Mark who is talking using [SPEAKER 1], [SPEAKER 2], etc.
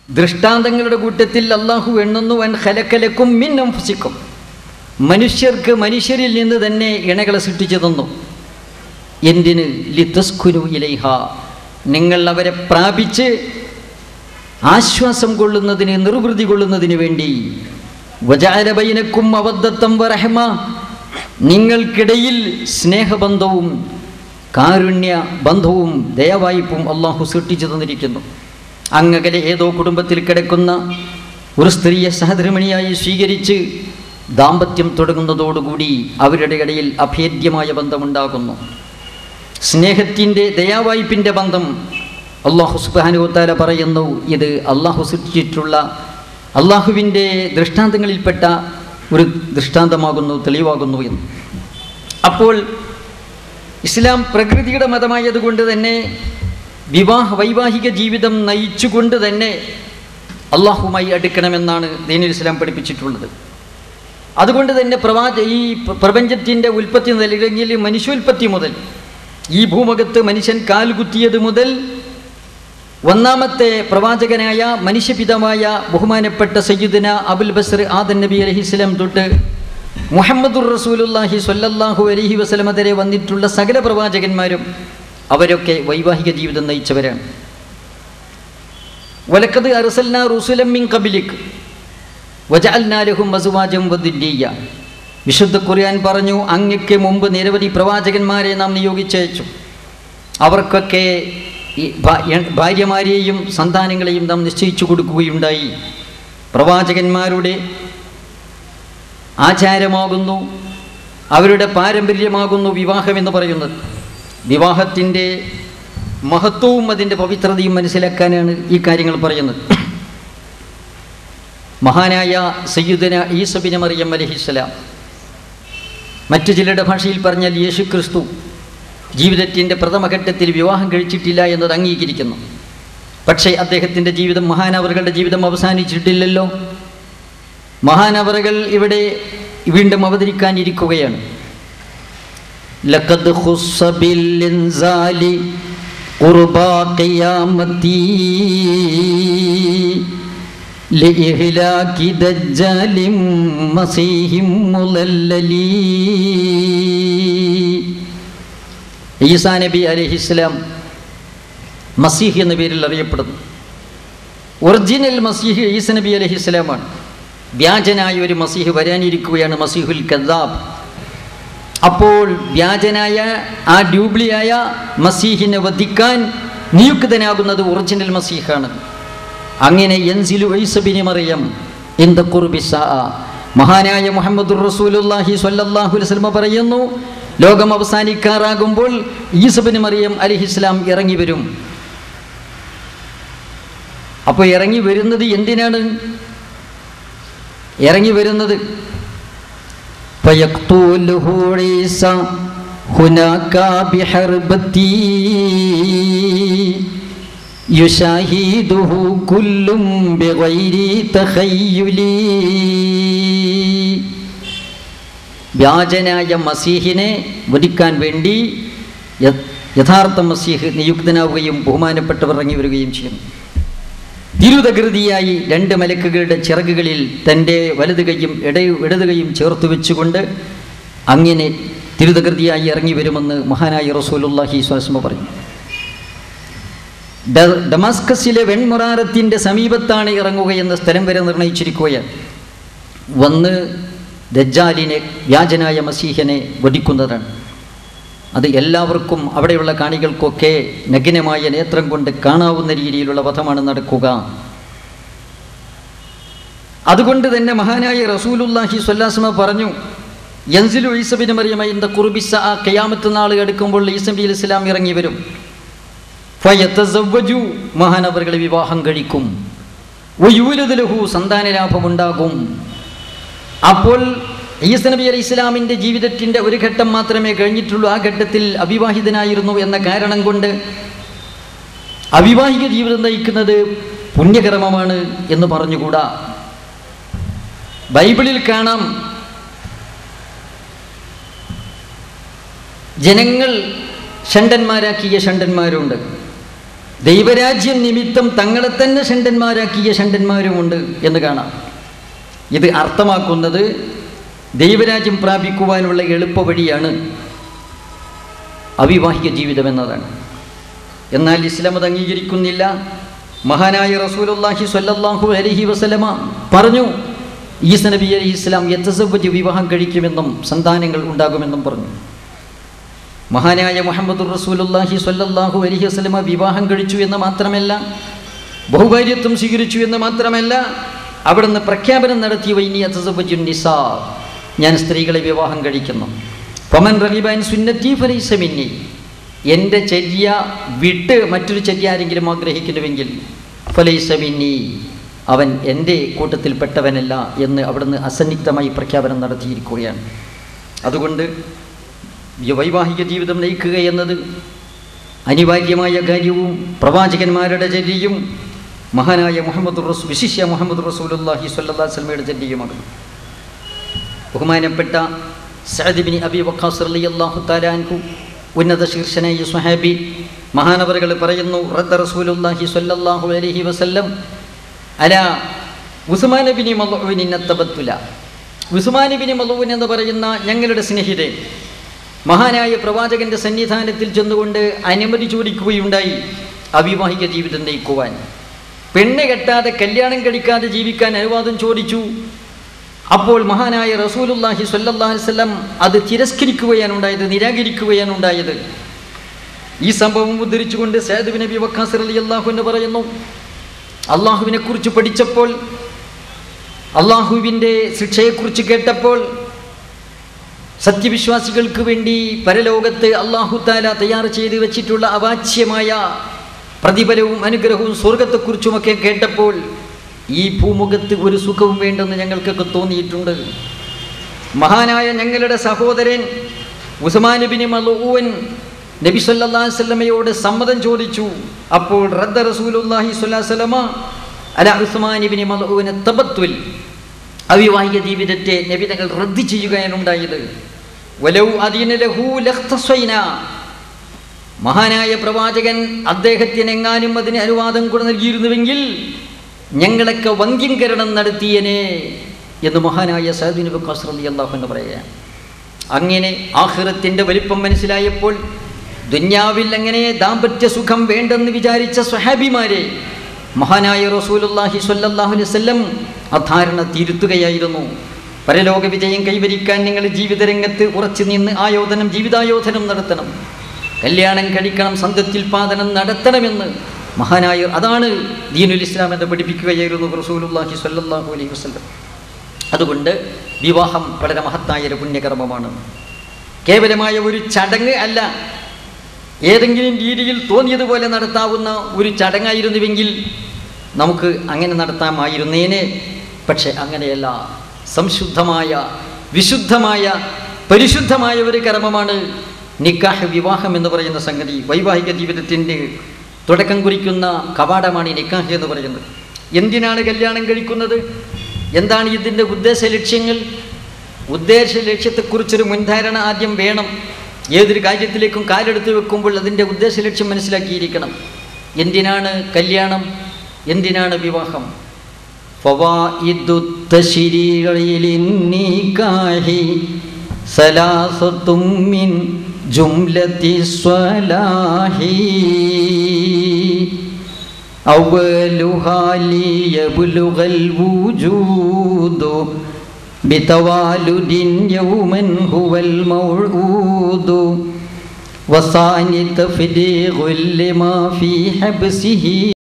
[SPEAKER 1] ദൃഷ്ടാന്തങ്ങളുടെ കൂട്ടത്തിൽ അല്ലാഹു എണ്ണുന്നു വൻ ഖലഖലക്കും മിൻ അൻഫുസിക്കും, മനുഷ്യർക്ക് മനുഷ്യരിൽ നിന്ന് തന്നെ ഇണകളെ സൃഷ്ടിച്ചു തന്നു. എന്തിന്? ലിതസ്കുനു ഇലൈഹ, നിങ്ങൾ അവരെ പ്രാപിച്ച് ആശ്വാസം കൊള്ളുന്നതിന്, നിർവൃതി കൊള്ളുന്നതിന് വേണ്ടി. വജഅല ബൈനക്കും മവദ്ദത്തൻ വറഹ്മ, നിങ്ങൾക്കിടയിൽ സ്നേഹബന്ധവും കാരുണ്യ ബന്ധവും ദയവായ്പും അള്ളാഹു സൃഷ്ടിച്ചു തന്നിരിക്കുന്നു. അങ്ങകലെ ഏതോ കുടുംബത്തിൽ കിടക്കുന്ന ഒരു സ്ത്രീയെ സഹധർമ്മിണിയായി സ്വീകരിച്ച് ദാമ്പത്യം തുടങ്ങുന്നതോടുകൂടി അവരുടെ ഇടയിൽ അഭേദ്യമായ ബന്ധമുണ്ടാകുന്നു. സ്നേഹത്തിൻ്റെ, ദയാവായ്പിൻ്റെ ബന്ധം. അള്ളാഹു സുബ്ഹാനഹു വ തആല പറയുന്നു, ഇത് അള്ളാഹു സൃഷ്ടിച്ചിട്ടുള്ള അള്ളാഹുവിൻ്റെ ദൃഷ്ടാന്തങ്ങളിൽപ്പെട്ട ഒരു ദൃഷ്ടാന്തമാകുന്നു, തെളിവാകുന്നു എന്ന്. അപ്പോൾ ഇസ്ലാം പ്രകൃതിയുടെ മതമായതുകൊണ്ട് തന്നെ വൈവാഹിക ജീവിതം നയിച്ചുകൊണ്ട് തന്നെ അള്ളാഹുമായി അടുക്കണമെന്നാണ് ദീനുൽ ഇസ്ലാം പഠിപ്പിച്ചിട്ടുള്ളത്. അതുകൊണ്ട് തന്നെ ഈ പ്രപഞ്ചത്തിൻ്റെ ഉൽപ്പത്തി മുതൽ, അല്ലെങ്കിൽ മനുഷ്യോൽപ്പത്തി മുതൽ, ഈ ഭൂമുഖത്ത് മനുഷ്യൻ കാൽകുത്തിയത് മുതൽ ഒന്നാമത്തെ പ്രവാചകനായ മനുഷ്യപിതാവായ ബഹുമാനപ്പെട്ട സയ്യിദുന അബുൽ ബസ്ർ ആദം നബി അലൈഹിസ്സലാം തൊട്ട് മുഹമ്മദുർ റസൂലുള്ളാഹി സ്വല്ലല്ലാഹു അലൈഹി വസല്ലമ വരെ വന്നിട്ടുള്ള സകല പ്രവാചകന്മാരും അവരൊക്കെ വൈവാഹിക ജീവിതം നയിച്ചവരാണ്. വലഖദ് അർസൽനാ റുസുലൻ മിൻ ഖബ്ലിക് വജഅൽനാ ലഹും അസ്വാജൻ വദുരിയ്യ. വിശുദ്ധ ഖുർആൻ പറഞ്ഞു, അങ്ങക്ക് മുമ്പ് നിരവധി പ്രവാചകന്മാരെ നാം നിയോഗിച്ചയച്ചു, അവർക്കൊക്കെ ഭാര്യമാരെയും സന്താനങ്ങളെയും നാം നിശ്ചയിച്ചു കൊടുക്കുകയുണ്ടായി. പ്രവാചകന്മാരുടെ ആചാരമാകുന്നു, അവരുടെ പാരമ്പര്യമാകുന്നു വിവാഹം എന്ന് പറയുന്നത്. വിവാഹത്തിൻ്റെ മഹത്വവും അതിൻ്റെ പവിത്രതയും മനസ്സിലാക്കാനാണ് ഈ കാര്യങ്ങൾ പറയുന്നത്. മഹാനായ സയ്യിദുന ഈസ ഇബ്നു മറിയം അലൈഹിസ്സലാം, മറ്റു ചിലരുടെ ഭാഷയിൽ പറഞ്ഞാൽ യേശു ക്രിസ്തു, ജീവിതത്തിൻ്റെ പ്രഥമഘട്ടത്തിൽ വിവാഹം കഴിച്ചിട്ടില്ല എന്നത് അംഗീകരിക്കുന്നു. പക്ഷേ അദ്ദേഹത്തിൻ്റെ ജീവിതം, മഹാനവറുകളുടെ ജീവിതം അവസാനിച്ചിട്ടില്ലല്ലോ. മഹാനവറുകൾ ഇവിടെ വീണ്ടും അവതരിക്കാനിരിക്കുകയാണ്. ലഖദ് ഖുസ്സ ബിൽ ഇൻസാലി ഖുർബാ ഖിയാമത്തി ലിഇഹ്ലാകി ദജ്ജാലിം മസീഹിം മുലല്ലലി. ഈസാ നബി അലൈഹിസ്സലാം മസീഹ് എന്ന പേരിൽ അറിയപ്പെടുന്നു. ഒറിജിനൽ മസീഹ് ഈസാ നബി അലൈഹിസ്സലാമാണ്. വ്യാജനായ ഒരു മസീഹ് വരാനിരിക്കുകയാണ്, മസീഹുൽ കദ്ദാബ്. അപ്പോൾ വ്യാജനായ ആ ഡ്യൂപ്ലിയായ മസീഹിനെ വധിക്കാൻ നിയുക്തനാകുന്നത് ഒറിജിനൽ മസീഹാണ്. അങ്ങനെ യൻസിലു ഈസ ഇബ്നു മറിയം ഇൻദ ഖുർബി സാഅ, മഹാനായ മുഹമ്മദുർ റസൂലുള്ളാഹി സ്വല്ലല്ലാഹു അലൈഹി വസല്ലം പറയുന്നു, ലോകം അവസാനിക്കാറാകുമ്പോൾ ഈസ ഇബ്നു മറിയം അലൈഹിസ്സലാം ഇറങ്ങി വരും. അപ്പോൾ ഇറങ്ങി വരുന്നത് എന്തിനാണ്? ഇറങ്ങി വരുന്നത് ഫയഖ്തൂലുഹു ഈസ ഹുനാക ബിഹർബതി യുശാഹിദുഹു കുല്ലും ബിഗൈരി തഖയ്യുലി. വ്യാജനായ മസീഹിനെ വധിക്കാൻ വേണ്ടി യഥാർത്ഥ മസീഹ് നിയുക്തനാവുകയും ബഹുമാനപ്പെട്ടവർ ഇറങ്ങി വരികയും ചെയ്യുന്നു. തിരുതകൃതിയായി രണ്ട് മലക്കുകളുടെ ചിറകുകളിൽ തൻ്റെ വലത് കൈയും ഇടത് കൈയും ചേർത്ത് വെച്ചുകൊണ്ട് അങ്ങനെ തിരുതകൃതിയായി ഇറങ്ങി വരുമെന്ന് മഹാനായ റസൂലുള്ളാഹി സ്വല്ലല്ലാഹു അലൈഹി വസല്ലം പറഞ്ഞു. ഡമാസ്കസിലെ വെൺമുറാരത്തിൻ്റെ സമീപത്താണ് ഇറങ്ങുകയെന്ന സ്ഥലം വരെ നിർണയിച്ചിരിക്കുകയാണ്. വന്ന് ദജ്ജാലിനെ, വ്യാജനായ മസീഹിനെ വധിക്കുന്നതാണ്. അത് എല്ലാവർക്കും, അവിടെയുള്ള കാണികൾക്കൊക്കെ നഗ്നമായ നേത്രം കൊണ്ട് കാണാവുന്ന രീതിയിലുള്ള വധമാണ് നടക്കുക. അതുകൊണ്ട് തന്നെ മഹാനായ റസൂലുള്ളാഹി സ്വല്ലല്ലാഹു അലൈഹി വസല്ലം പറഞ്ഞു, യൻസിലു ഈസ ഇബ്നു മറിയം ഇൻദ ഖുർബി സഅ, ഖിയാമത്ത് നാൾ അടുക്കുമ്പോൾ ഈസ നബി അലൈഹി സ്വലാം ഇറങ്ങി വരും. ഫയതസവ്വജു, മഹാനവറുകളെ വിവാഹം കഴിക്കും. വയൂലദു ലഹു, സന്താന ലാഭമുണ്ടാകും. അപ്പോൾ ഈസ നബി അലൈഹി ഇസ്ലാമിൻ്റെ ജീവിതത്തിൻ്റെ ഒരു ഘട്ടം മാത്രമേ കഴിഞ്ഞിട്ടുള്ളൂ. ആ ഘട്ടത്തിൽ അവിവാഹിതനായിരുന്നു എന്ന കാരണം കൊണ്ട് അവിവാഹിക ജീവിതം നയിക്കുന്നത് പുണ്യകർമ്മമാണ് എന്ന് പറഞ്ഞുകൂടാ. ബൈബിളിൽ കാണാം, ജനങ്ങൾ ഷണ്ടന്മാരാക്കിയ ഷണ്ടന്മാരുണ്ട്. ദൈവരാജ്യം നിമിത്തം തങ്ങളെ തന്നെ ഷണ്ടന്മാരാക്കിയ ഷണ്ടന്മാരുമുണ്ട് എന്ന് കാണാം. ഇത് അർത്ഥമാക്കുന്നത് ദൈവരാജ്യം പ്രാപിക്കുവാനുള്ള എളുപ്പ വഴിയാണ് അവിവാഹിക ജീവിതം എന്നതാണ്. എന്നാൽ ഇസ്ലാം അത് അംഗീകരിക്കുന്നില്ല. മഹാനായ റസൂലുള്ളാഹി സ്വല്ലല്ലാഹു അലൈഹി വസല്ലമ പറഞ്ഞു, ഈസ നബി അലൈഹിസ്സലാം യതസവ്വജ് വിവാഹം കഴിക്കുമെന്നും സന്താനങ്ങൾ ഉണ്ടാകുമെന്നും പറഞ്ഞു. മഹാനായ മുഹമ്മദുർ റസൂലുള്ളാഹി സ്വല്ലല്ലാഹു അലൈഹി വസല്ലമ വിവാഹം കഴിച്ചു എന്ന് മാത്രമല്ല, ബഹുഭാര്യത്വം സ്വീകരിച്ചു എന്ന് മാത്രമല്ല, അവിടുന്ന് പ്രഖ്യാപനം നടത്തി, വൈനി യതസവ്വജുൻ നിസാ, ഞാൻ സ്ത്രീകളെ വിവാഹം കഴിക്കുന്നു. ഫമൻ റഗിബ അൻ സുന്നത്തി ഫലൈസ മിന്നി, എൻ്റെ ചര്യ വിട്ട് മറ്റൊരു ചര്യ ആരെങ്കിലും ആഗ്രഹിക്കുന്നുവെങ്കിൽ ഫലൈസ മിന്നി, അവൻ എൻ്റെ കൂട്ടത്തിൽപ്പെട്ടവനല്ല എന്ന് അവിടുന്ന് അസന്നിഗ്ധമായി പ്രഖ്യാപനം നടത്തിയിരിക്കുകയാണ്. അതുകൊണ്ട് വൈവാഹിക ജീവിതം നയിക്കുക എന്നത് അനിവാര്യമായ കാര്യവും പ്രവാചകന്മാരുടെ ചര്യയും മഹാനായ വിശിഷ്യ മുഹമ്മദ് റസൂലുള്ളാഹി സ്വല്ലല്ലാഹു അലൈഹി വസല്ലമയുടെ ചര്യയുമാകുന്നു. ബഹുമാനപ്പെട്ട സഅദ് ഇബ്നു അബി വഖാസ് റളിയല്ലാഹു തആല അൻഹു, ഉന്നത ശീർഷനായ സ്വഹാബി, മഹാനവറുകൾ പറയുന്നു, റദ്ദ റസൂലുള്ളാഹി സ്വല്ലല്ലാഹു അലൈഹി വസല്ലം അലാ ഉസ്മാൻ ഇബ്നു മദ്ഊൻ തബത്തുല. ഉസ്മാൻ ഇബ്നു മദ്ഊൻ എന്ന് പറയുന്ന ഞങ്ങളുടെ സ്നേഹിതൻ മഹാനായ പ്രവാചകന്റെ സന്നിധാനത്തിൽ ചെന്നുകൊണ്ട് അനുമതി ചോദിക്കുകയുണ്ടായി അവിവാഹിക ജീവിതം നയിക്കുവാൻ. പെണ്ണ് കെട്ടാതെ കല്യാണം കഴിക്കാതെ ജീവിക്കാൻ അനുവാദം ചോദിച്ചു. അപ്പോൾ മഹാനായ റസൂലുള്ളാഹി സ്വല്ലല്ലാഹു അലൈഹി വസല്ലം അത് തിരസ്കരിക്കുകയാണുണ്ടായത്, നിരാകരിക്കുകയാണുണ്ടായത്. ഈ സംഭവം ഉദ്ധരിച്ചുകൊണ്ട് സഅദ് ഇബ്നു അബി വഖാസ് റളിയല്ലാഹു അൻഹു പറയുന്നു, അള്ളാഹുവിനെ കുറിച്ച് പഠിച്ചപ്പോൾ, അള്ളാഹുവിൻ്റെ ശിക്ഷയെക്കുറിച്ച് കേട്ടപ്പോൾ, സത്യവിശ്വാസികൾക്ക് വേണ്ടി പരലോകത്ത് അല്ലാഹു തആല തയ്യാർ ചെയ്ത് വെച്ചിട്ടുള്ള അവാച്യമായ പ്രതിഫലവും അനുഗ്രഹവും സ്വർഗത്തെക്കുറിച്ചുമൊക്കെ കേട്ടപ്പോൾ ഈ ഭൂമുഖത്ത് ഒരു സുഖവും വേണ്ടെന്ന് ഞങ്ങൾക്കൊക്കെ തോന്നിയിട്ടുണ്ട്. മഹാനായ ഞങ്ങളുടെ സഹോദരൻ ഉസ്മാൻ ഇബ്നു മദ്ഊൻ നബി സല്ലല്ലാഹു അലൈഹി വസല്ലമയോട് സമ്മതം ചോദിച്ചു. അപ്പോൾ റദ്ദ റസൂലുള്ളാഹി സ്വല്ലല്ലാഹു അലൈഹി വസല്ലമ അലാ ഉസ്മാൻ ഇബ്നു മദ്ഊൻ തബത്തുൽ, അവിവാഹിക ജീവിതത്തെ നബി തങ്ങൾ റദ്ദ് ചെയ്യുകയാണ് ഉണ്ടായത്. വലൗ അദീന ലഹു ലഖ്തസൈന, മഹാനായ പ്രവാചകൻ അദ്ദേഹത്തിനെങ്ങാനും അതിന് അനുവാദം കൂടെ നൽകിയിരുന്നുവെങ്കിൽ ഞങ്ങളൊക്കെ വന്ധ്യംകരണം നടത്തിയനെ എന്ന് മഹാനായ സഅദ് ഇബ്നു വഖാസ് റളിയല്ലാഹു അൻഹു പറയുകയാണ്. അങ്ങനെ ആഖിറത്തിൻ്റെ വലിപ്പം മനസ്സിലായപ്പോൾ ദുന്യാവിൽ അങ്ങനെ ദാമ്പത്യ സുഖം വേണ്ടെന്ന് വിചാരിച്ച സ്വഹാബിമാരെ മഹാനായ റസൂലുള്ളാഹി സ്വല്ലല്ലാഹു അലൈഹി വസല്ലം ആ ധാരണ തിരുത്തുകയായിരുന്നു. പരലോക വിജയം കൈവരിക്കാൻ നിങ്ങൾ ജീവിതരംഗത്ത് ഉറച്ചു നിന്ന് ജീവിതായോധനം നടത്തണം, കല്യാണം കഴിക്കണം, സന്തത്യുൽപാദനം നടത്തണമെന്ന് മഹാനായ, അതാണ് ദീനുൽ ഇസ്ലാം എന്ന് പഠിപ്പിക്കുകയായിരുന്നു റസൂലുള്ളാഹി സ്വല്ലല്ലാഹു അലൈഹി വസല്ലം. അതുകൊണ്ട് വിവാഹം വളരെ മഹത്തായ ഒരു പുണ്യകർമ്മമാണ്. കേവലമായ ഒരു ചടങ്ങ് അല്ല, ഏതെങ്കിലും രീതിയിൽ തോന്നിയതുപോലെ നടത്താവുന്ന ഒരു ചടങ്ങായിരുന്നുവെങ്കിൽ നമുക്ക് അങ്ങനെ നടത്താമായിരുന്നേനെ. പക്ഷെ അങ്ങനെയല്ല, സംശുദ്ധമായ, വിശുദ്ധമായ, പരിശുദ്ധമായ ഒരു കർമ്മമാണ് നിക്കാഹ്, വിവാഹം എന്ന് പറയുന്ന സംഗതി. വൈവാഹിക ജീവിതത്തിൻ്റെ തുടക്കം കുറിക്കുന്ന കവാടമാണ് ഈ നിക്കാഹ് എന്ന് പറയുന്നത്. എന്തിനാണ് കല്യാണം കഴിക്കുന്നത്? എന്താണ് ഇതിൻ്റെ ഉദ്ദേശ ലക്ഷ്യങ്ങൾ? ഉദ്ദേശ ലക്ഷ്യത്തെക്കുറിച്ചൊരു മുൻധാരണ ആദ്യം വേണം. ഏതൊരു കാര്യത്തിലേക്കും കാലെടുത്ത് വെക്കുമ്പോൾ അതിൻ്റെ ഉദ്ദേശ ലക്ഷ്യം മനസ്സിലാക്കിയിരിക്കണം. എന്തിനാണ് കല്യാണം? എന്തിനാണ് വിവാഹം? ഫവായിദു തശ്രീഇ നിക്കാഹി സലാസത്തും മിൻ ജുംലത്തി സ്വലാഹി അവലുഹാ ലിയബ്ലുഗൽ വജൂദു ബിതവാലുദിൻ യൗമൻ ഹുവൽ മൗഊദു വസാനി തഫ്രീഗുൽ ലിമാ ഫീ ഹബ്സിഹി